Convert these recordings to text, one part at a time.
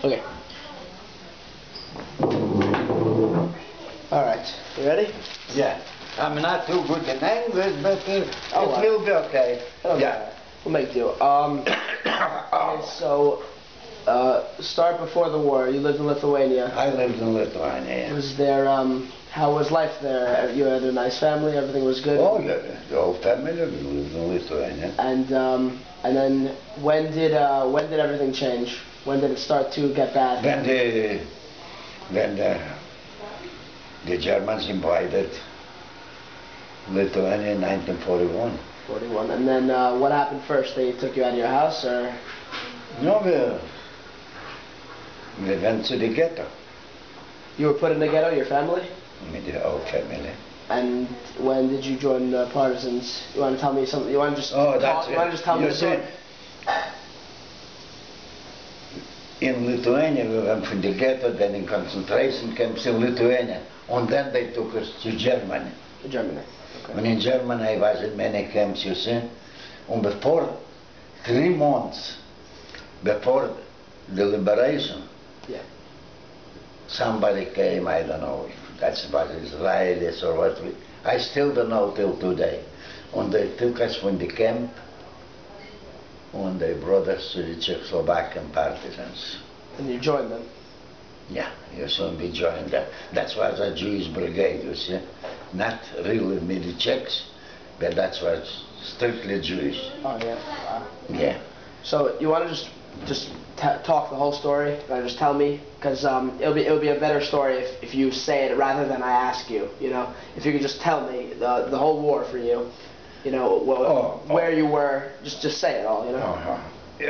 Okay. Alright, you ready? Yeah. I'm not too good in English, but it will be okay. Yeah. We'll make do. Okay, so, start before the war. You lived in Lithuania. I lived in Lithuania. Was there, how was life there? You had a nice family, everything was good? Oh, yeah. The whole family lived in Lithuania. And then when did everything change? When did it start to get bad? When the Germans invaded Lithuania in 1941. 41. And then what happened first? They took you out of your house, or? No, we went to the ghetto. You were put in the ghetto, your family? With the whole family. And when did you join the partisans? You want to tell me something? You want to just talk? You want to just tell me the story? In Lithuania, we went from the ghetto, then in concentration camps in Lithuania, and then they took us to Germany. To Germany. Okay. When in Germany, I was in many camps, you see, and before 3 months before the liberation, yeah, somebody came, I don't know if that was Israelis or what, I still don't know till today, and they took us from the camp and they brought us to the Czechoslovakian partisans. And you joined them? Yeah, you soon be joined them. That was a Jewish brigade, you see. Not really with the Czechs, but that was strictly Jewish. Oh yeah, wow. Yeah. So you want to just talk the whole story? Just tell me, because it'll be a better story if you say it rather than I ask you. You know, if you could just tell me the whole war for you. You know, where you were, just say it all, you know.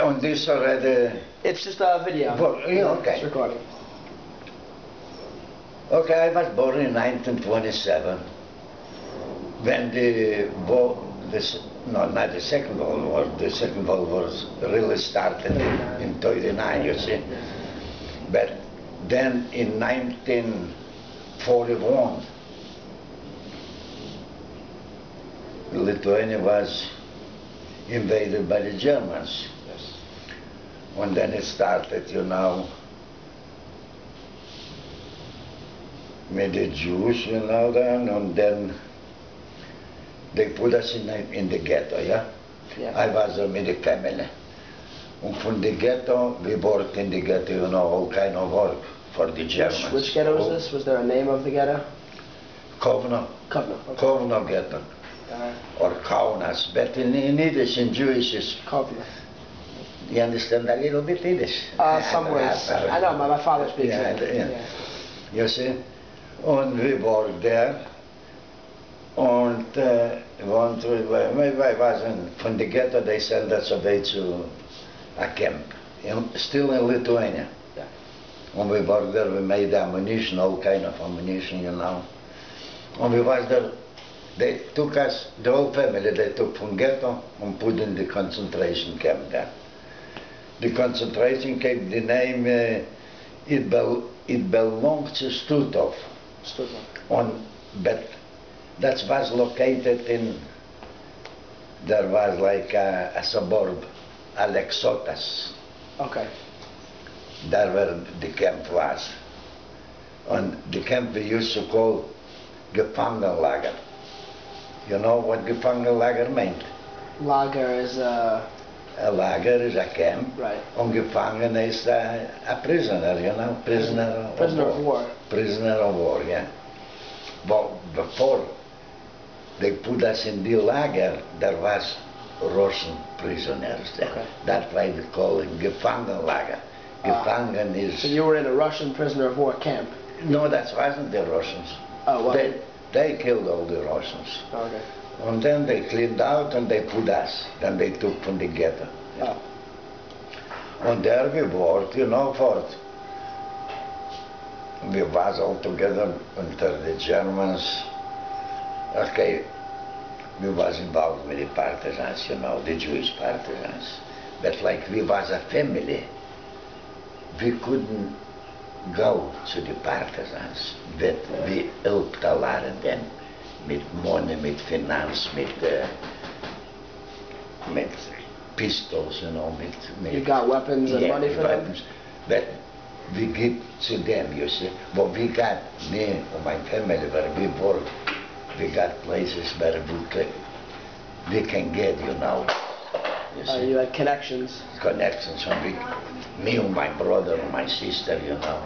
On this already? It's just a video. Yeah, okay. It's recording. Okay, I was born in 1927, when the war, not the Second World War, the Second World War really started in 39, you see. But then in 1941, Lithuania was invaded by the Germans. Yes. And then it started, you know, with the Jews, you know, and then they put us in the ghetto, yeah? Yeah. I was with the family. And from the ghetto, we worked in the ghetto, you know, all kind of work for the Germans. Which ghetto was this? Was there a name of the ghetto? Kovno. Kovno. Okay. Kovno ghetto. Or Kaunas, but in Yiddish, in Jewish is Kovno. You understand a little bit Yiddish? Some words. I know, my father speaks it. Yeah. You see? And we worked there. And I was from the ghetto, they sent us away to a camp, still in Lithuania. Yeah. And we worked there, we made ammunition, all kind of ammunition, you know. And we was there. They took us, the whole family, they took from ghetto and put in the concentration camp there. The concentration camp, the name, it belonged to Stutov. But that was located in, there was like a suburb, Alexotas. Okay. There where the camp was. And the camp we used to call Gefangenlager. You know what Gefangenlager meant? Lager is a lager is a camp. Right. And Gefangen is a prisoner, you know, prisoner of war. Prisoner of war, yeah. But before they put us in the lager, there was Russian prisoners there. Okay. That's why they call it Gefangenlager. Gefangen is... So you were in a Russian prisoner of war camp? No, that wasn't the Russians. Oh, well. They killed all the Russians. Okay. And then they cleaned out and they put us. Then they took from the ghetto. Oh. And there we worked, you know, for we was all together until the Germans. Okay, we was involved with the partisans, you know, the Jewish partisans. But like we was a family, we couldn't go to the partisans, but we helped a lot of them with money, with finance, with pistols, you know. You got weapons and money for weapons. them? But we give to them, you see. But we got, me and my family, where we work, we got places where we can get, you know. You had connections. Connections. And me and my brother and my sister, you know.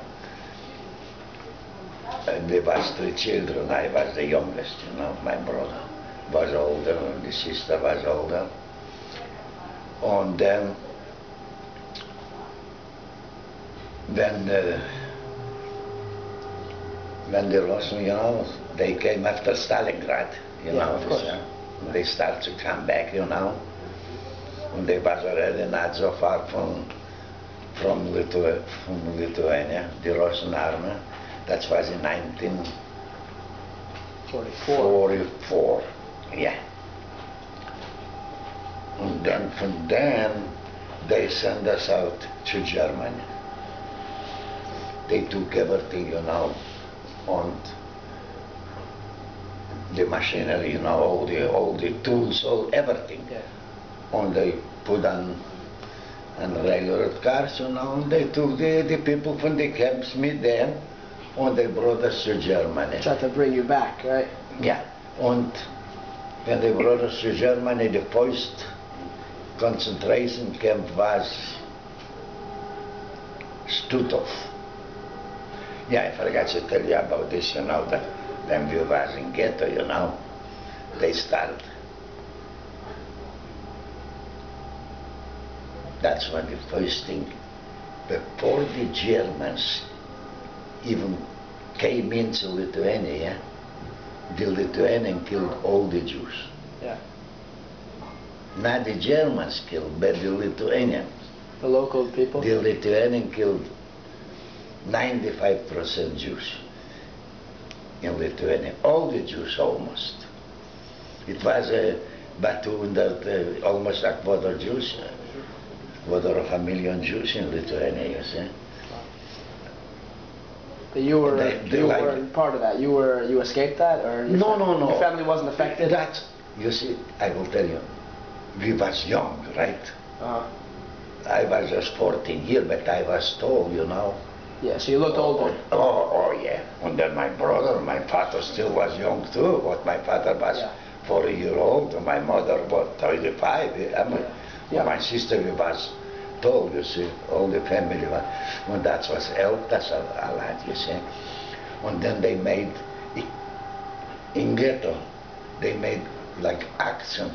And we was 3 children. I was the youngest, you know. My brother was older and the sister was older. And then when the Russians, you know, they came after Stalingrad, you know. Of course. They started to come back, you know. And they was already not so far from Lithuania, the Russian army. That was in 1944. Yeah. And then from then they sent us out to Germany. They took everything, you know, on the machinery, you know, all the tools, everything. Yeah. And they put on regular cars, you know, and they took the people from the camps, meet them, and they brought us to Germany. Tried to bring you back, right? Yeah. And when they brought us to Germany, the first concentration camp was Stutthof. Yeah, I forgot to tell you about this, you know, that when we was in ghetto, you know, they started. That's one of the first thing. Before the Germans even came into Lithuania, the Lithuanians killed all the Jews. Yeah. Not the Germans killed, but the Lithuanians. The local people? The Lithuanians killed 95% Jews in Lithuania. All the Jews almost. It was about 200, almost a quarter Jews, quarter of a million Jews in Lithuania, you see. But you weren't part of that. You escaped that, or no. Your family wasn't affected. That, you see, I will tell you, we was young, right? I was just 14 years, but I was tall, you know. Yeah, so you looked older. Oh yeah. And then my brother, my father still was young too. But my father was 40-year-old, and my mother was 35. My sister was tall, you see. All the family was. And that was helped us a lot, you see. And then they made, in ghetto, they made like action,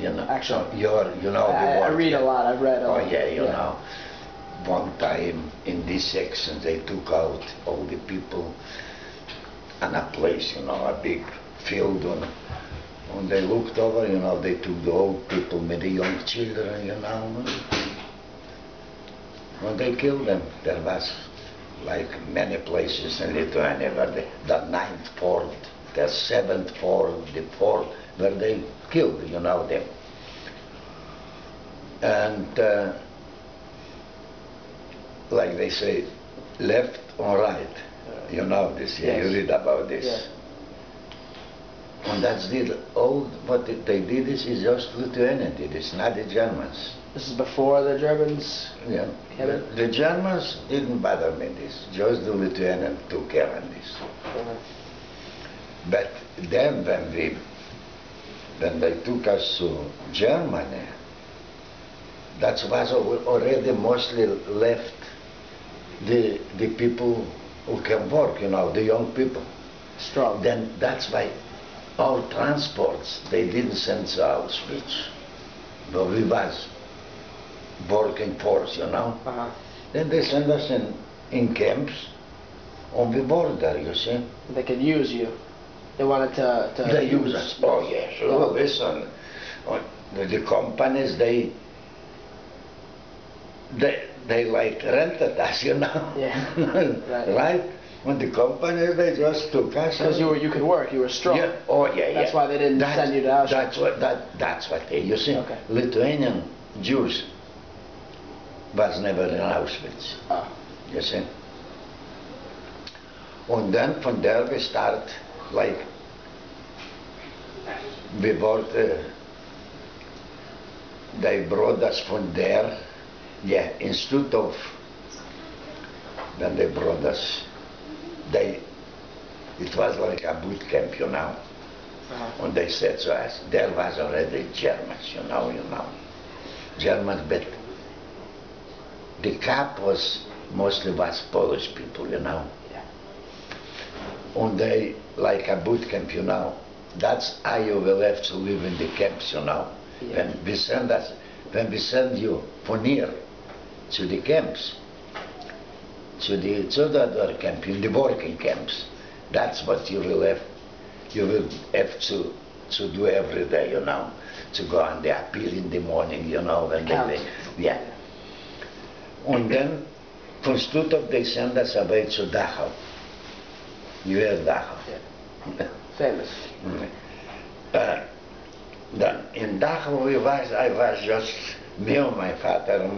you know. Action. You know the word. I read a lot. I've read a lot. Oh yeah, you know. One time in this section they took out all the people in a place, you know, a big field, and they looked over, you know, they took the old people with the young children, you know, and they killed them. There was like many places in Lithuania where the 9th fort, the 7th fort, the 4th, where they killed, you know, them. And like they say, left or right. You know this, you read about this. Yes. And that's all what they did is just Lithuania did, it's not the Germans. This is before the Germans came in? The Germans didn't bother me this, just the Lithuanians took care of this. But then when they took us to Germany, that was already mostly left the people who can work, you know, the young people. Strong. Then that's why our transports, they didn't send to Auschwitz, but we was working force, you know. Then they send us in camps on the border, you see. They could use you. They wanted to They use us. Oh yeah, sure. Listen, the companies, they like rented us, you know. Yeah. Right? When the companies, they just took us. Because you could work, you were strong. Yeah. Oh yeah, That's why they didn't send you to Auschwitz. That's what they, you see. Okay. Lithuanian Jews was never in Auschwitz. You see. And then from there we start, like, we bought, they brought us from there, instead of then they brought us, it was like a boot camp, you know. And they said to us, there was already Germans, you know. Germans, but the camp was mostly Polish people, you know. And they, like a boot camp, you know. That's how you will have to live in the camps, you know. Yeah. When we send you from here to the camps, to the other camp, in the working camps, that's what you will have to do every day, you know, to go on the appeal in the morning, you know, when yeah. And then, from Stuttgart they send us away to Dachau. You hear Dachau? Yeah. Famous. Then in Dachau I was just me and my father and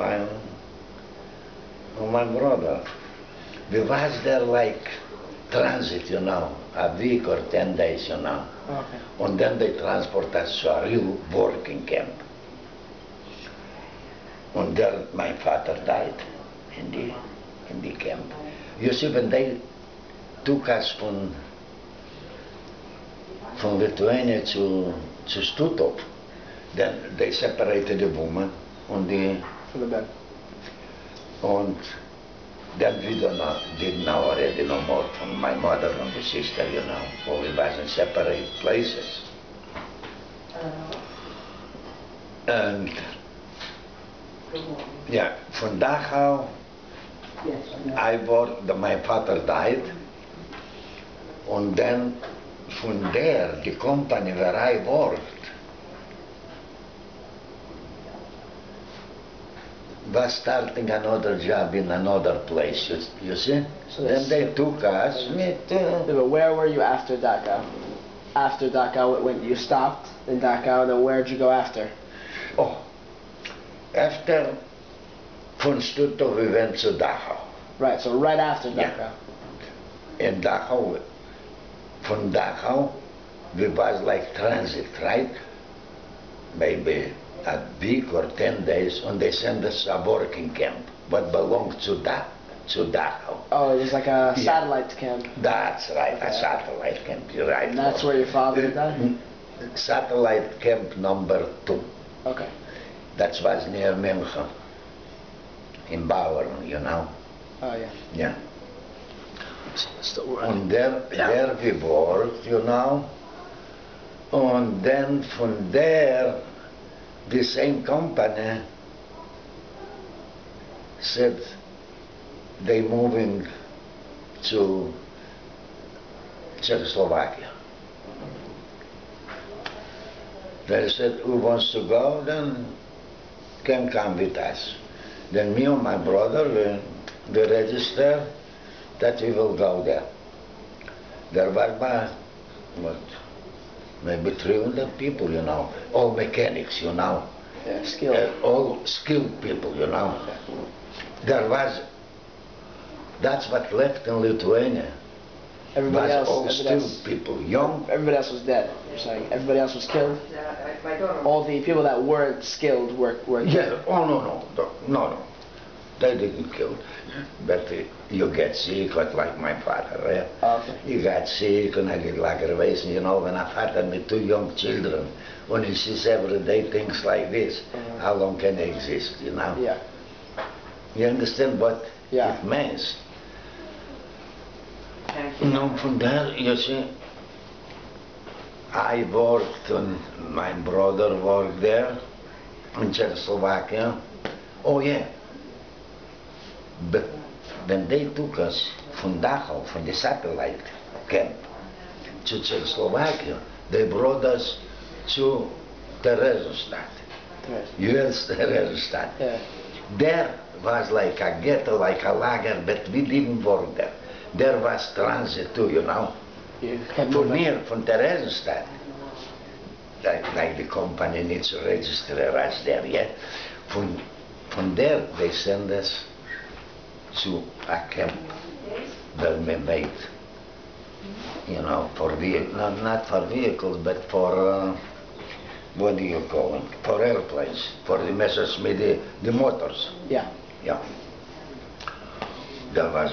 my brother. We was there like transit, you know, a week or 10 days, you know. Okay. And then they transport us to a real working camp. And there my father died in the camp. You see, when they took us from Lithuania to Stuttgart, then they separated the woman on the From the bed. And then we didn't know already no more from my mother and the sister, you know, for we was in separate places. And yeah, from Dachau, my father died, and then from there, the company where I worked was starting another job in another place, you see? So then they took us. Yeah, but where were you after Dachau? After Dachau, when you stopped in Dachau, and then where'd you go after? Oh, after von Stuttgart we went to Dachau. Right, so right after Dachau. Yeah. In Dachau, from Dachau, we was like transit, right? Maybe a week or 10 days, and they sent us a working camp, but belonged to Dachau. Oh, it was like a satellite camp. That's right, a satellite camp, you're right. And that's where your father died? Satellite camp number 2. Okay. That was near München, in Bauer, you know. Oh, yeah. Yeah. Still running. And there we worked, you know. And then from there, the same company said they moving to Czechoslovakia. They said, who wants to go, then can come with us. Then me and my brother, we registered that we will go there. There were about, maybe 300 people, you know, all mechanics, you know. Yeah, skilled. All skilled people, you know. There was, that's what left in Lithuania. Everybody else, all skilled people, young. Everybody else was dead, you're saying? Everybody else was killed? All the people that weren't skilled were Yeah, killed? oh no. They didn't kill. But you get sick, like my father, yeah? Oh, okay. You got sick, and I get like a reason, you know, when a father with 2 young children, when he sees every day things like this, how long can he exist, you know? Yeah. You understand what Yeah. it means? You know, from there, you see, I worked, and my brother worked there, in Czechoslovakia. Oh yeah. But when they took us from Dachau, from the satellite camp, to Czechoslovakia, they brought us to Theresienstadt. US Theresienstadt. Yeah. There was like a ghetto, like a lager, but we didn't work there. There was transit too, you know. You kept From moving. here, from Theresienstadt, like the company needs to register us there, yeah. From there, they send us to a camp where we made, you know, for not for vehicles, but for, what do you call them, for airplanes, for the Messerschmitt, the motors. Yeah. Yeah. There was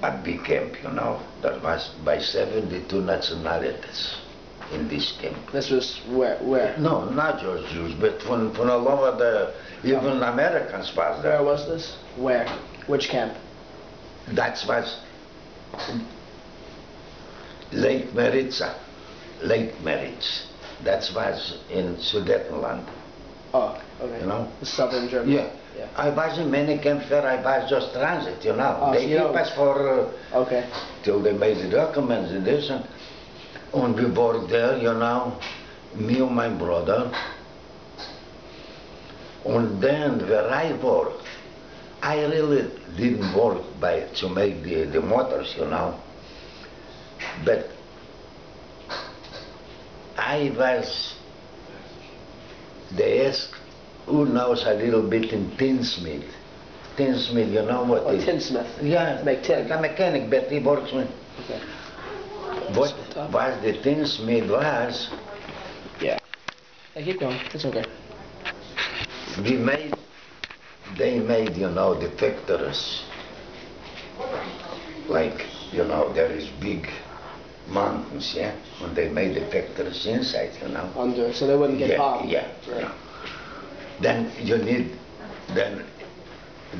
a big camp, you know. There was by 72 nationalities in this camp. This was where? No, not just Jews, but from all over the, even Americans was there. Where was this? Where? Which camp? That was Lake Maritza. Lake Maritz. That was in Sudetenland. Oh, okay. You know? Southern Germany. Yeah. I was in many camps where I was just transit, you know. Oh, They so you keep know- us for Okay. till they made the documents and this, and we worked there, you know, me and my brother. And then where I worked, I really didn't work to make the motors, you know. But they asked who knows a little bit in tinsmith. Tinsmith, you know what? Oh, tinsmith. Yeah, Make tin. like a mechanic, but he works with. Okay. What was the tinsmith was, Yeah. Hey, keep going. It's okay. they made, you know, the factories. Like, you know, there is big mountains, yeah? And they made the factories inside, you know. Under, so they wouldn't get bombed. Yeah. Right. Then then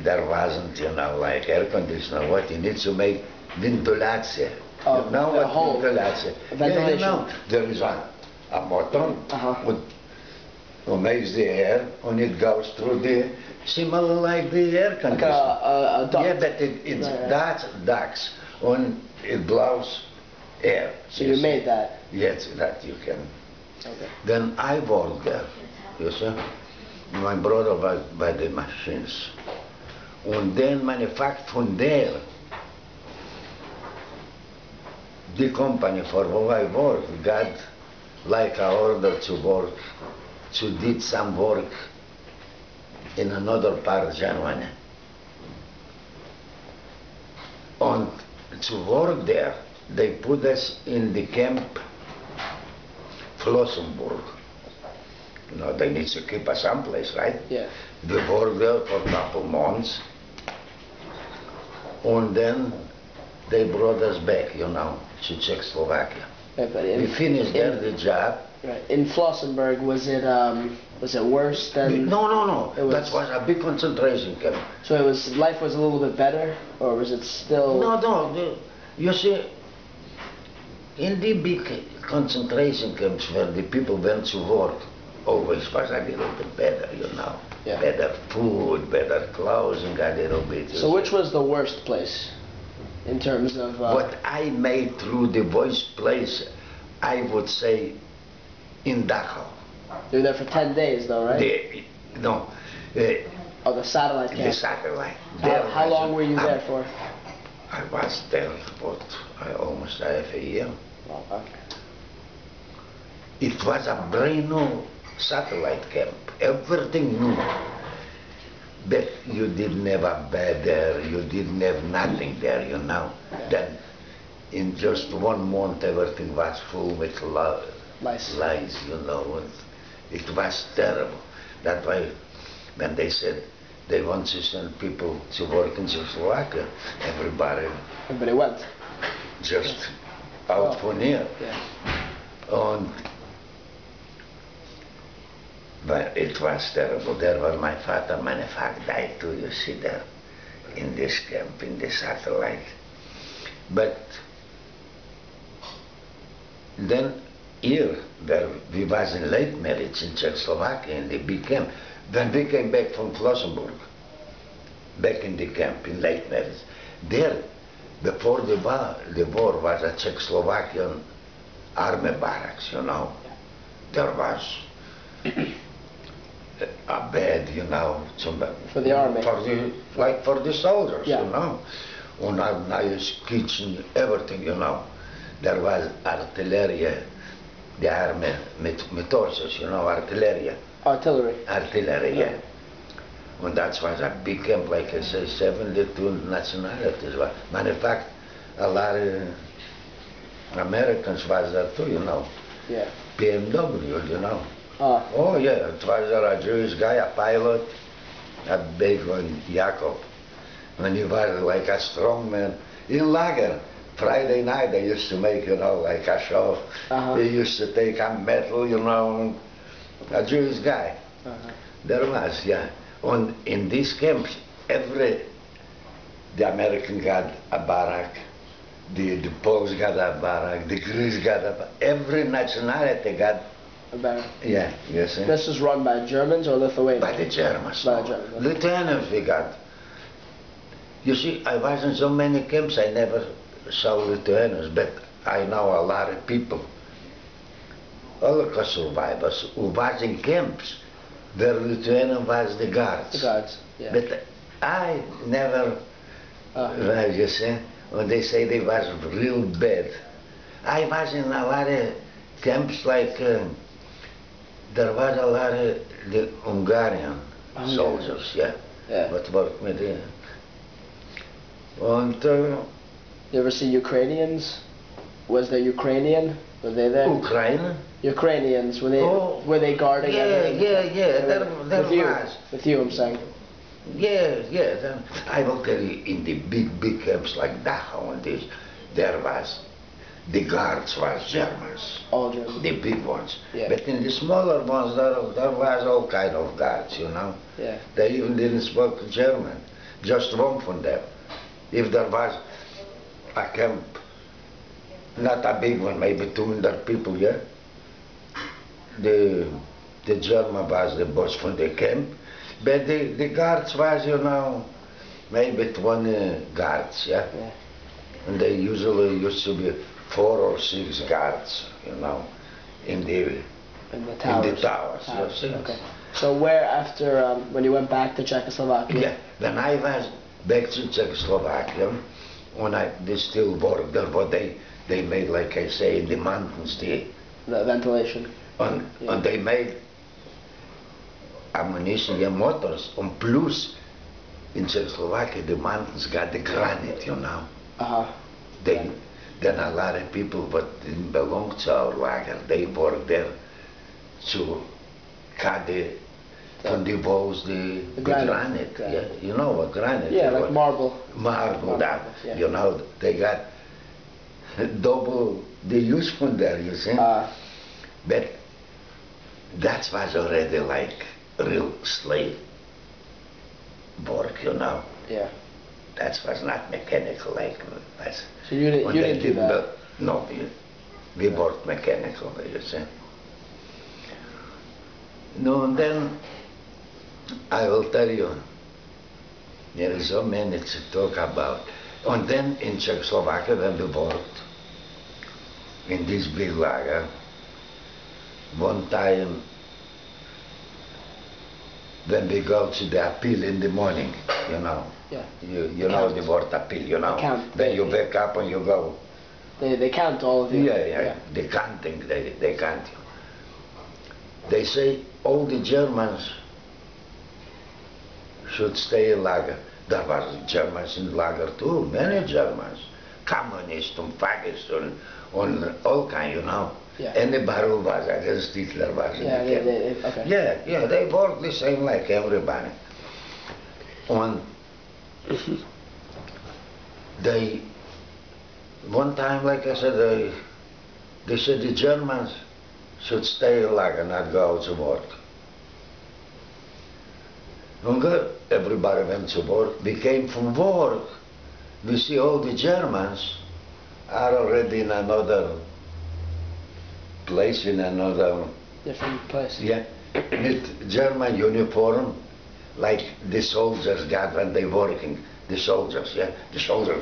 there wasn't, you know, like air conditioner, what you need to make ventilation. Oh, You know a what hole. ventilation? Ventilation. Yeah, you know, there is a motor who makes the air and it goes through the, similar like the air Like conditioner. a duct. Yeah, but it's Right. that ducts and it blows air. So you see. made that. Yes, that you can. Okay. Then I worked there, you see. My brother was by the machines. And then manufactured from there. The company for whom I worked got like an order to work, to did some work in another part of Germany. And to work there, they put us in the camp Flossenburg. You know, they need to keep us someplace, right? Yeah. We worked there for a couple months. And then they brought us back, you know, to Czechoslovakia. Right, but We finished there the job. Right. In Flossenburg, was it worse than? No. It was- That was a big concentration camp. So life was a little bit better, or was it still? No. You see, in the big concentration camps where the people went to work, always was a little bit better, you know. Yeah. Better food, better clothing, a little bit. So which was the worst place, in terms of? What I made through the worst place, I would say, in Dachau. You were there for 10 days, though, right? Oh, the satellite camp. The satellite. How long were you there for? I was there for almost half a year. Well, okay. It was a brand new satellite camp, everything new. But you didn't have a bed there, you didn't have nothing there, you know. Yeah. Then in just 1 month everything was full with lice, you know. And it was terrible. That's why when they said they want to send people to work in Czechoslovakia, everybody went. just out Oh. from here. Yeah. And but it was terrible. There was my father, my father died too, you see there, in this camp, in the satellite. But then here, where we was in late marriage in Czechoslovakia, in the big camp, when we came back from Flossenburg, back in the camp in late marriage, there, before the war was a Czechoslovakian army barracks, you know. There was a bed, you know, For the army. For the soldiers, Yeah. you know. And a nice kitchen, everything, you know. There was artillery, the army, with horses, you know, artillery. Artillery. Artillery, yeah. And that was a big camp, like I say, 72 nationalities. Matter of fact, a lot of Americans was there too, you know. Yeah. BMW, you know. Oh, yeah, it was a Jewish guy, a pilot, a big one, Jacob. when he was like a strong man. In Lager, Friday night they used to make, like a show. He used to take a metal, a Jewish guy. There was, yeah. And in these camps, the American got a barrack, the Poles got a barrack, the Greeks got a barrack, every nationality got a barrack. Yeah, you see. This is run by Germans or Lithuanians? By the Germans. By the Germans. Lithuanians we got. You see, I was in so many camps, I never saw Lithuanians, but I know a lot of people, Holocaust survivors, who was in camps. The Lithuanian was the guards. The guards, yeah. But I never, you see, when they say they was real bad. I was in a lot of camps, like there was a lot of the Hungarian soldiers, yeah. What worked with them. And you ever see Ukrainians? Was there Ukrainian? Were they there? Ukraine? Ukrainians, were they guarding? Yeah, there was. With you, I'm saying. Yeah. I will tell you, in the big camps like Dachau and this, there was, the guards was Germans. All Germans. The big ones. Yeah. But in the smaller ones, there was all kind of guards, Yeah. They even didn't speak German. Just one from them. If there was a camp, not a big one, maybe 200 people, yeah? The German was the boss from the camp, but the guards was, maybe 20 guards, yeah? And they usually used to be 4 or 6 guards, in the towers. You see? Okay. So where after, when you went back to Czechoslovakia? Yeah, when I was back to Czechoslovakia, they still worked there, but they made, like I say, in the mountains, the ventilation. And they made ammunition and motors, and plus in Czechoslovakia the mountains got the granite, Then a lot of people what didn't belong to our lager, they worked there to cut from the walls the granite. Yeah, you know what granite is? Yeah, like marble. Marble, that. Yeah. They got double the use from there, you see. But that was already like real slave work, Yeah. That was not mechanical like that. So you didn't do that? No, we worked mechanical, you see. No, and then I will tell you, there is so many to talk about. And then in Czechoslovakia, when we worked in this big lager, one time when we go to the appeal in the morning, Yeah. You know the word appeal, Count. Then you wake up and you go. They count all of you. Yeah. The counting, they count you. They say all the Germans should stay in lager. There was Germans in lager too, many Germans. Communists and fascists and all kind, Yeah. Anybody who was against Hitler was in the camp. Okay. Yeah, they worked the same like everybody. And one time, like I said, they said the Germans should stay in lager, not go out to work. And everybody went to work. We came from work. We see all the Germans are already in another place, in another different place. Yeah, with German uniform, like the soldiers got when they working. The soldiers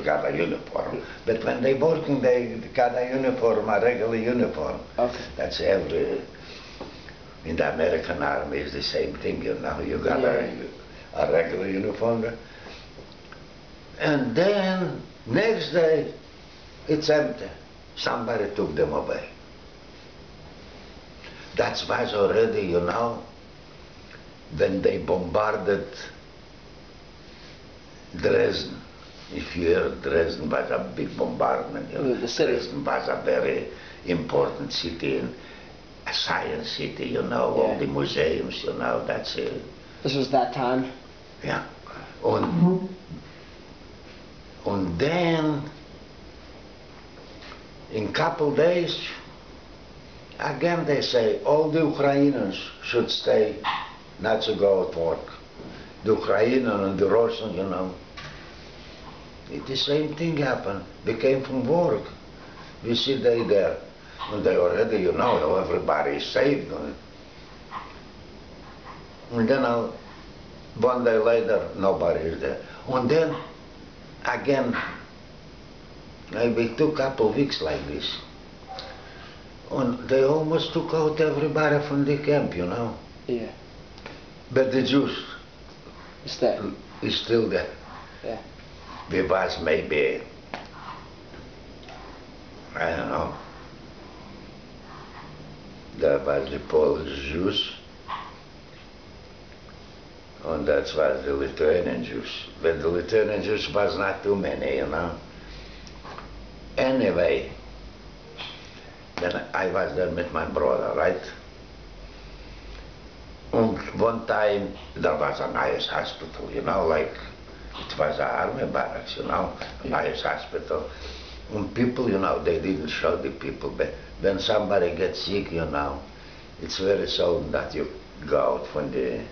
got a uniform. But when they working, they got a uniform, a regular uniform. Okay. That's in the American army is the same thing, You got a regular uniform. And then next day, it's empty. Somebody took them away. That was already, when they bombarded Dresden. If you hear, Dresden was a big bombardment. The city. Dresden was a very important city, a science city, all the museums, that's it. This was that time? Yeah. And And then, in couple days, again they say all the Ukrainians should stay, not to go to work. The Ukrainian and the Russian, you know. The same thing happened. They came from work. We see they there. And they already, you know, everybody is saved. And then one day later, nobody is there. And then, again, maybe two couple weeks like this. And they almost took out everybody from the camp, you know. Yeah. But the Jews Is still there. Yeah. We was maybe, I don't know, there was the Polish Jews, and that was the Lithuanian Jews. But the Lithuanian Jews was not too many, you know. Anyway, then I was there with my brother, right? And one time there was a nice hospital, you know, like it was an army barracks, you know, a nice hospital. And people, you know, they didn't show the people, but when somebody gets sick, you know, it's very seldom that you go out from the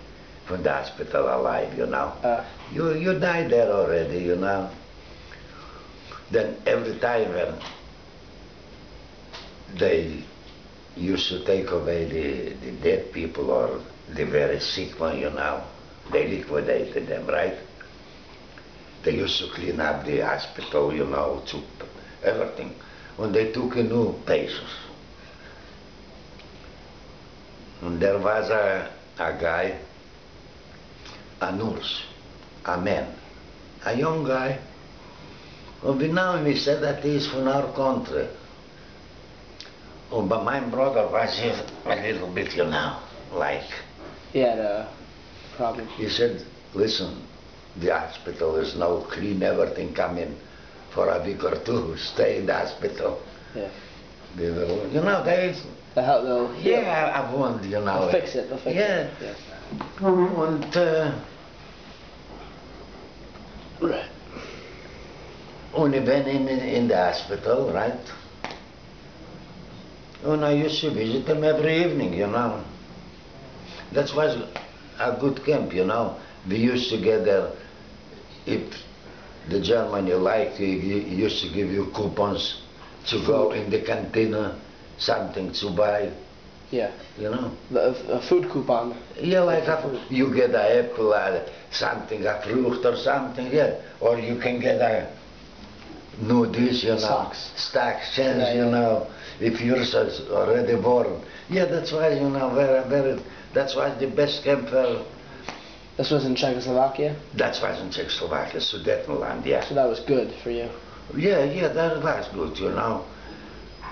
hospital alive, you know. You die there already, you know. Then every time when they used to take away the dead people or the very sick one, you know, they liquidated them, right? They used to clean up the hospital, you know, to everything. When they took a new patients. And there was a guy, a nurse, a man, a young guy. And we know him, he said that he is from our country. Oh, but my brother was a little bit, you know, like... He had a problem. He said, listen, the hospital is now clean, everything come in for a week or two, stay in the hospital. Yeah. They will, you know, They'll yeah, I want, you know. They'll fix it, yeah. Yeah. And, Right. only been in the hospital, right? And I used to visit them every evening, you know. That was a good camp, you know. We used to get there, if the German you liked, he used to give you coupons to go in the canteen, something to buy. Yeah. You know? A food coupon. Yeah, like you get an apple, something, a fruit or something, yeah. Or you can get a new dish, you know. Stocks, change, Yeah, you know. If yours is already born. Yeah, that's why, you know, that's why the best camp. This was in Czechoslovakia? That was in Czechoslovakia, Sudetenland, yeah. So that was good for you? Yeah, that was good, you know.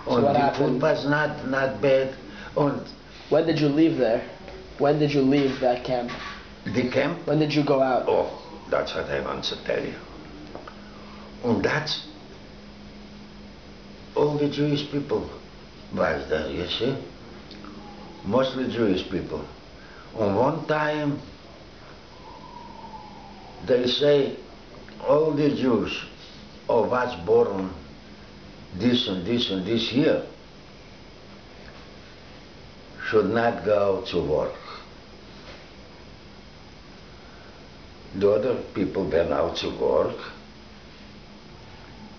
So and what the happened? food was not bad. And when did you leave there? When did you leave that camp? the camp? When did you go out? Oh, that's what I want to tell you. And that's all the Jewish people was there, you see. Mostly Jewish people. And one time they say all the Jews who was born this and this and this year should not go to work. The other people went out to work,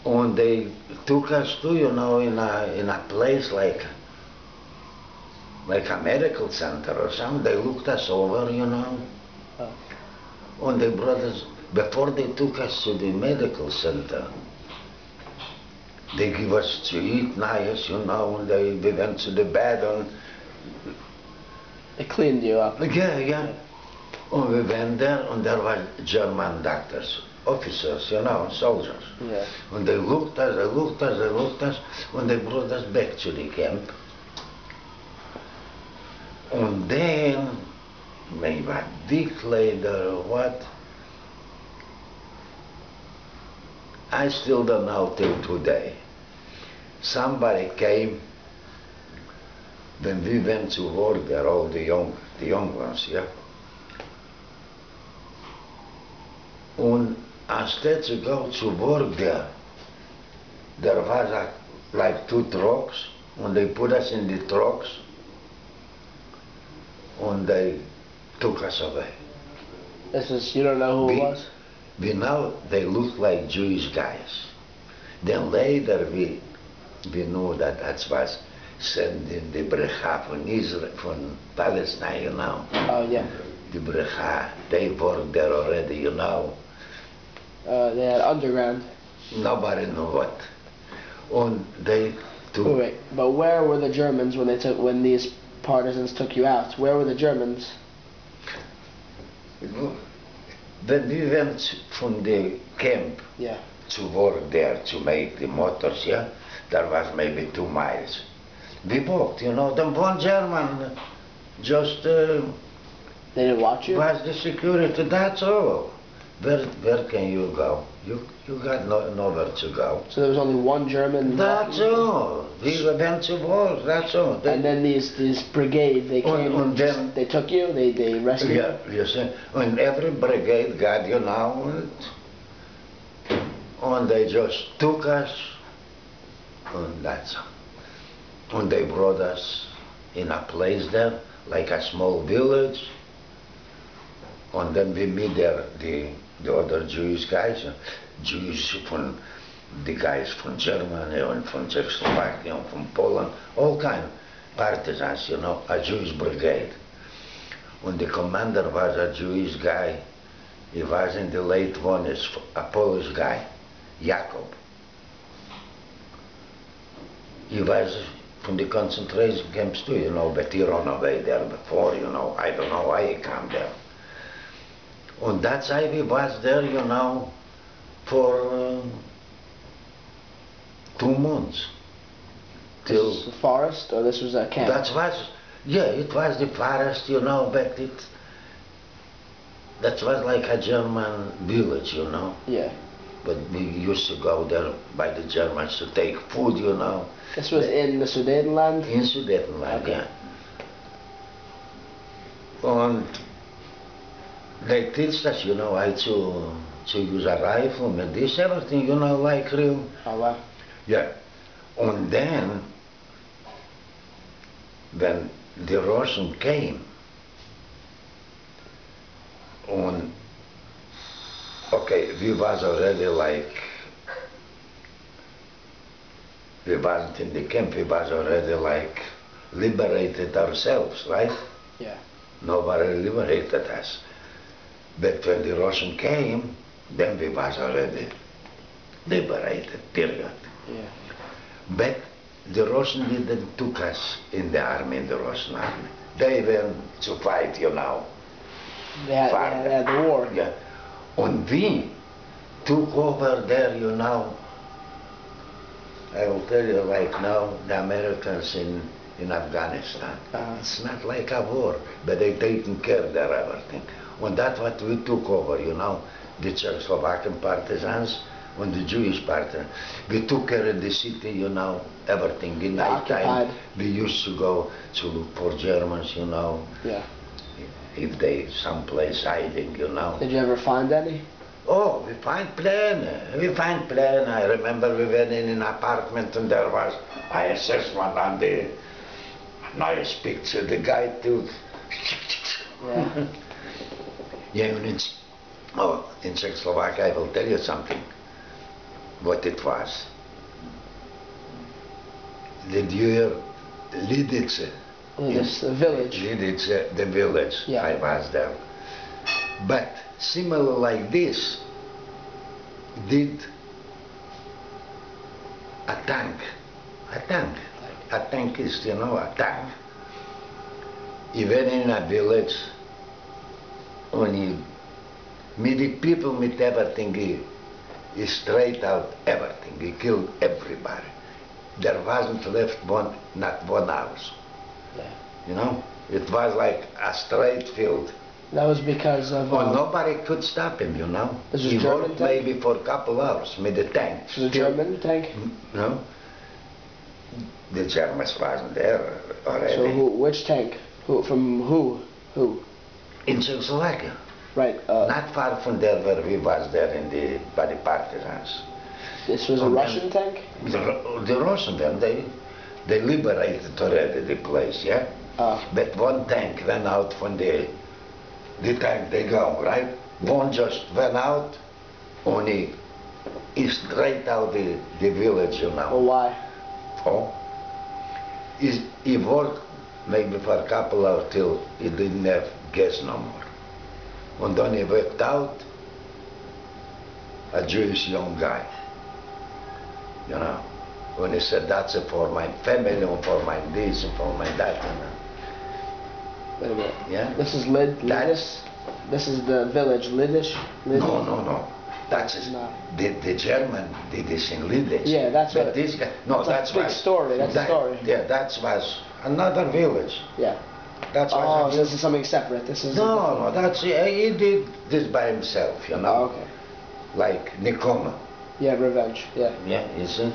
and they took us to, you know, in a place like a medical center or something. They looked us over, you know. And they brought us, before they took us to the medical center, they give us to eat nice, you know, and we went to the bed and... They cleaned you up. Yeah. And we went there, and there were German doctors, officers, you know, soldiers. Yeah. And they looked us, and they brought us back to the camp. And then, maybe a week later or what, I still don't know till today. Somebody came when we went to work there, all the young ones, yeah. And instead to go to work there was like 2 trucks, and they put us in the trucks, and they took us away. This is, you don't know who it was? We know they look like Jewish guys. Then later we knew that was sent in the brecha from Israel, from Palestine, you know. Oh, yeah. The brecha, they worked there already, you know. They had underground. Nobody knew what. And they took... Wait, but where were the Germans when these partisans took you out? Where were the Germans? When we went from the camp to work there to make the motors, yeah, there was maybe 2 miles. We walked, you know, the one German just... they didn't watch you? Was the security, that's all. Where can you go? You got nowhere to go. So there was only one German? That's all. We went to war, that's all. And then this brigade, they came and they took you, they rescued you? Yeah, you see. And every brigade got, you know, and they just took us, and that's all. And they brought us in a place there, like a small village. And then we meet there the other Jewish guys, the guys from Germany and from Czechoslovakia and from Poland, all kind of partisans, you know, a Jewish brigade. And the commander was a Jewish guy. He was in the late 20s, a Polish guy, Jakob. He was from the concentration camps too, you know, but he ran away there before, you know. I don't know why he came there. And that's why we was there, you know, for 2 months. This was the forest, or this was a camp? That was, yeah, it was the forest, you know, but that was like a German village, you know. Yeah. But we used to go there by the Germans to take food, you know. This was in the Sudetenland? In Sudetenland, okay. Yeah. And they teach us, you know, how to use a rifle and this, everything, you know, like real. Oh, wow. Yeah. And then, when the Russian came, and, okay, we was already like, we wasn't in the camp, we was already like liberated ourselves, right? Yeah. Nobody liberated us. But when the Russian came, then we was already liberated, period. Yeah. But the Russian didn't took us in the army, in the Russian army. They went to fight, you know. They had the war. Yeah. And we took over there, you know. I will tell you like now, the Americans in Afghanistan. It's not like a war, but they taking care of their everything. And that's what we took over, you know, the Czechoslovakian partisans and the Jewish partisans. We took care of the city, you know, everything. In night time, we used to go to look for Germans, you know. Yeah. If they someplace hiding, you know. Did you ever find any? Oh, we find plenty. We find plenty. I remember we went in an apartment and there was an assessment on the nice picture. The guy took. Yeah. Yeah, in Czechoslovakia, I will tell you something. What it was. Did you hear Lidice? Yes, the village. Lidice, the village. Yeah. I was there. But similar like this, did a tank. A tank is, you know, a tank. Even in a village, when you meet the people, meet everything, he straight out everything. He killed everybody. There wasn't left not one house. Yeah. You know, it was like a straight field. That was because of... Well, nobody could stop him, you know. This was he German worked tank? maybe for a couple hours with the tank. This was a German tank? No. The Germans wasn't there already. So which tank? From who? In Czechoslovakia. Right. Not far from there where we was there in the by the partisans. This was a Russian tank? The Russian then they liberated already the place, yeah. But one tank went out from the tank they go, right? One just went out, only straight out the village, you know. Oh, why? Oh, he worked maybe for a couple hours till he didn't have gas no more. And then he went out, a Jewish young guy, you know. When he said, that's it for my family, and for my this, and for my that, you know. Wait a minute. Yeah? This is Lidish? This is the village, Lidish? No. That's the German did this in Lidish. Yeah, that's but what. This guy, no, that's a big story. That's a story. Yeah, that was another village. Yeah. That's so this is something separate. This is. No, that's he did this by himself, you know. Oh, okay. Like Nikoma. Yeah, revenge. Yeah. Yeah, you see.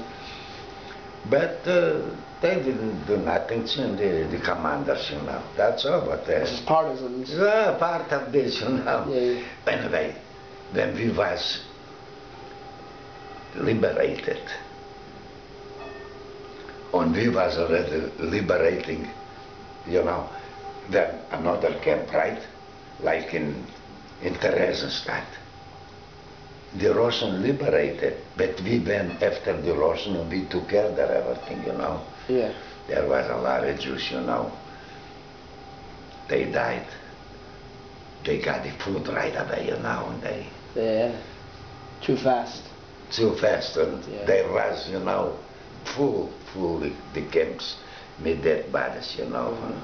But they didn't do nothing to the commanders, you know. That's all. But this is partisans. Yeah, part of this, you know. Yeah. Anyway, when we was liberated, and we was already liberating, you know, then another camp, right? Like in Theresienstadt. The Russian liberated, but we went after the Russian and we took care of everything, you know. Yeah. There was a lot of Jews, you know. They died. They got the food right away, you know, and they... Yeah. Too fast. Too fast, and yeah. There was, you know, full the camps with dead bodies, you know. Mm-hmm.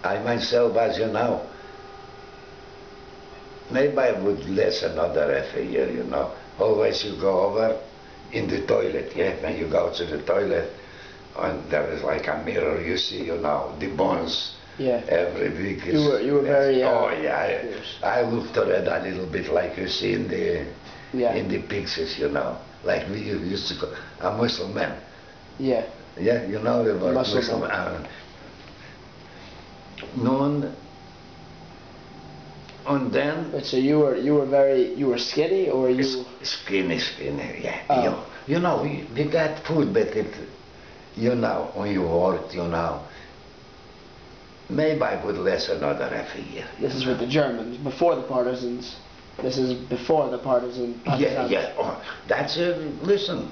I myself was, you know, maybe I would less another half a year, you know. Always you go over in the toilet, yeah, when you go to the toilet, and there is like a mirror, you see, you know, the bones. Yeah. Every week. You were very. Oh yeah, I looked already a little bit like you see in the pictures, you know, like we used to call a Muslim man. Yeah. Yeah, you know the word Muslim. Noon. And then. But so you were skinny, or you? Skinny, yeah. Oh. You know, we got food, but it, you know, when you worked, you know. Maybe I would less another half a year. This is with the Germans, before the partisans. This is before the partisans. Yeah. Oh, that's it. Listen,